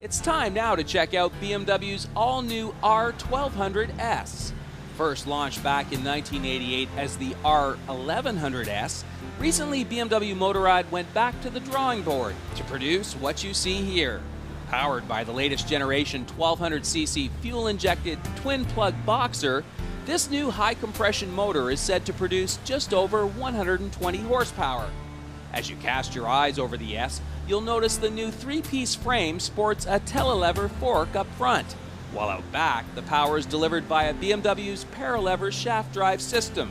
It's time now to check out BMW's all-new R1200S. First launched back in 1988 as the R1200S, recently BMW Motorrad went back to the drawing board to produce what you see here. Powered by the latest generation 1200cc fuel-injected twin-plug boxer, this new high-compression motor is said to produce just over 120 horsepower. As you cast your eyes over the S, you'll notice the new three-piece frame sports a telelever fork up front, while out back the power is delivered via BMW's paralever shaft drive system.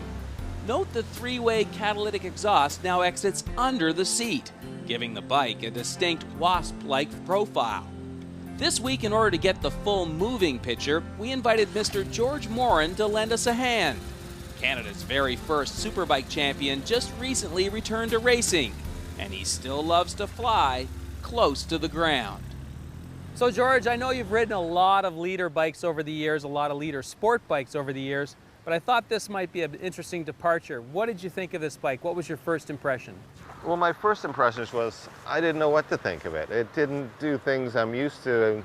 Note the three-way catalytic exhaust now exits under the seat, giving the bike a distinct wasp-like profile. This week, in order to get the full moving picture, we invited Mr. George Moran to lend us a hand. Canada's very first superbike champion just recently returned to racing, and he still loves to fly close to the ground. So George, I know you've ridden a lot of leader bikes over the years, a lot of leader sport bikes over the years, but I thought this might be an interesting departure. What did you think of this bike? What was your first impression? Well, my first impression was I didn't know what to think of it. It didn't do things I'm used to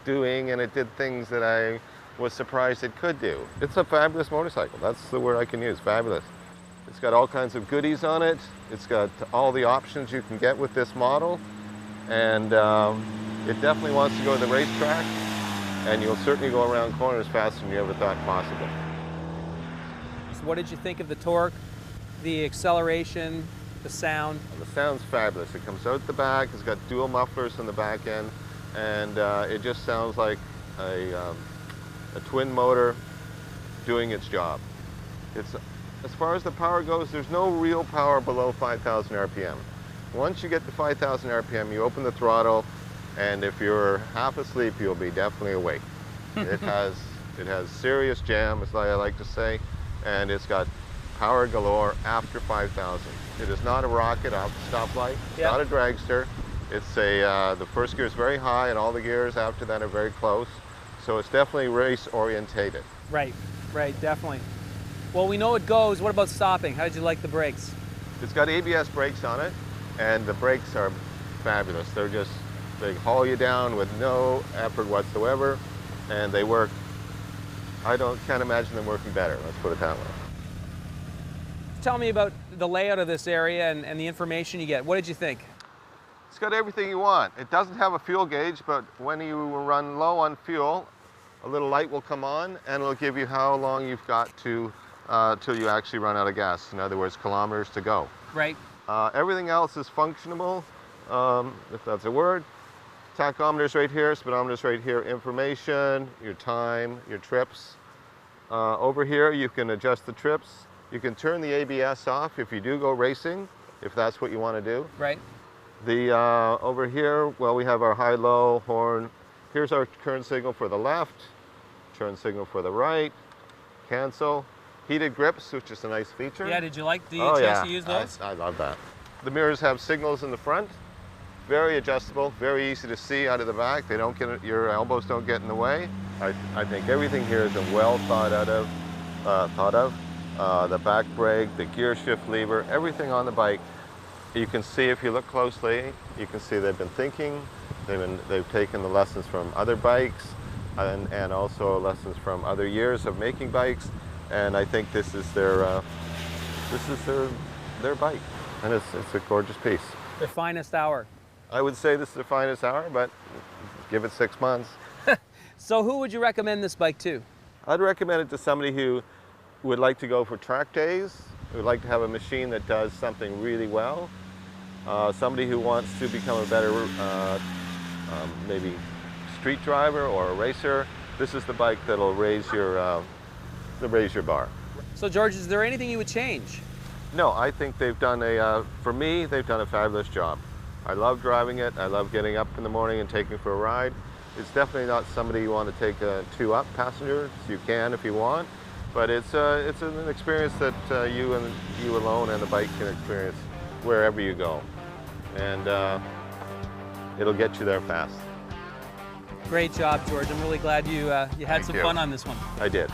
doing, and it did things that I was surprised it could do. It's a fabulous motorcycle. That's the word I can use, fabulous. It's got all kinds of goodies on it. It's got all the options you can get with this model, and it definitely wants to go to the racetrack, and you'll certainly go around corners faster than you ever thought possible. So what did you think of the torque, the acceleration, the sound? The sound's fabulous. It comes out the back. It's got dual mufflers on the back end, and it just sounds like a twin motor doing its job. As far as the power goes, there's no real power below 5,000 RPM. Once you get to 5,000 RPM, you open the throttle, and if you're half asleep, you'll be definitely awake. It has serious jam, as I like to say, and it's got power galore after 5,000. It is not a rocket off the stoplight. It's not a dragster. It's the first gear is very high, and all the gears after that are very close. So it's definitely race orientated. Right, definitely. Well, we know it goes. What about stopping? How did you like the brakes? It's got ABS brakes on it, and the brakes are fabulous. They haul you down with no effort whatsoever, and they work. Can't imagine them working better, let's put it that way. Tell me about the layout of this area and the information you get. What did you think? It's got everything you want. It doesn't have a fuel gauge, but when you run low on fuel, a little light will come on, and it'll give you how long you've got to till you actually run out of gas. In other words, kilometers to go. Right. Everything else is functional, if that's a word. Tachometer's right here, speedometer's right here, information, your time, your trips. Over here, you can adjust the trips. You can turn the ABS off if you do go racing, if that's what you want to do. Right. Over here, well, we have our high-low horn. Here's our turn signal for the left, turn signal for the right, cancel. Heated grips, which is a nice feature. Yeah, did you like the chance to use those? I love that. The mirrors have signals in the front, very adjustable, very easy to see out of the back. They don't get, your elbows don't get in the way. I think everything here has been well thought of. The back brake, the gear shift lever, everything on the bike. You can see if you look closely, you can see they've been thinking. They've taken the lessons from other bikes and also lessons from other years of making bikes. And I think this is their bike, and it's a gorgeous piece. Their finest hour. I would say this is their finest hour, but give it 6 months. So who would you recommend this bike to? I'd recommend it to somebody who would like to go for track days, who would like to have a machine that does something really well, somebody who wants to become a better maybe street driver or a racer. This is the bike that'll raise your bar. So George, is there anything you would change? No, I think they've done for me, they've done a fabulous job. I love driving it. I love getting up in the morning and taking it for a ride. It's definitely not somebody you want to take two up passengers. You can if you want, but it's an experience that you alone and the bike can experience wherever you go, and it'll get you there fast. Great job, George. I'm really glad you had some fun on this one. I did.